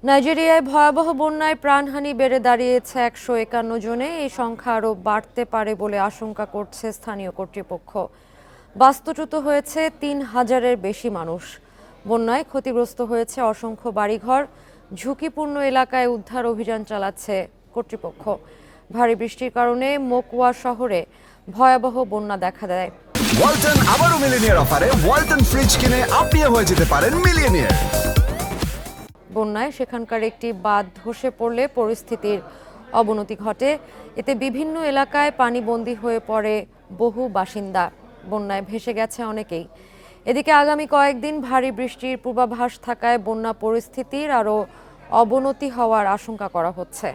নাইজেরিয়ায় ভয়াবহ বন্যায় প্রাণহানি বেড়ে দাঁড়িয়েছে ১৫১ জনে। এই সংখ্যা আরও বাড়তে পারে বলে আশঙ্কা করছে স্থানীয় কর্তৃপক্ষ। বাস্তুচ্যুত হয়েছে ৩,০০০-এর বেশি মানুষ। বন্যায় ক্ষতিগ্রস্ত হয়েছে অসংখ্য বাড়িঘর। ঝুঁকিপূর্ণ এলাকায় উদ্ধার অভিযান চালাচ্ছে কর্তৃপক্ষ। ভারী বৃষ্টির কারণে মোকওয়া শহরে ভয়াবহ বন্যা দেখা দেয়। ওয়ালটন আবারও মিলিনিয়ার অফারে ওয়ালটন ফ্রিজ কিনে আপনিও হয়ে যেতে পারেন মিলিয়নিয়ার। বন্যায় সেখানকার একটি বাঁধ ধসে পড়লে পরিস্থিতির অবনতি ঘটে। এতে বিভিন্ন এলাকায় পানিবন্দী হয়ে পড়ে বহু বাসিন্দা। বন্যায় ভেসে গেছে অনেকেই। এদিকে আগামী কয়েকদিন ভারী বৃষ্টির পূর্বাভাস থাকায় বন্যা পরিস্থিতির আরও অবনতি হওয়ার আশঙ্কা করা হচ্ছে।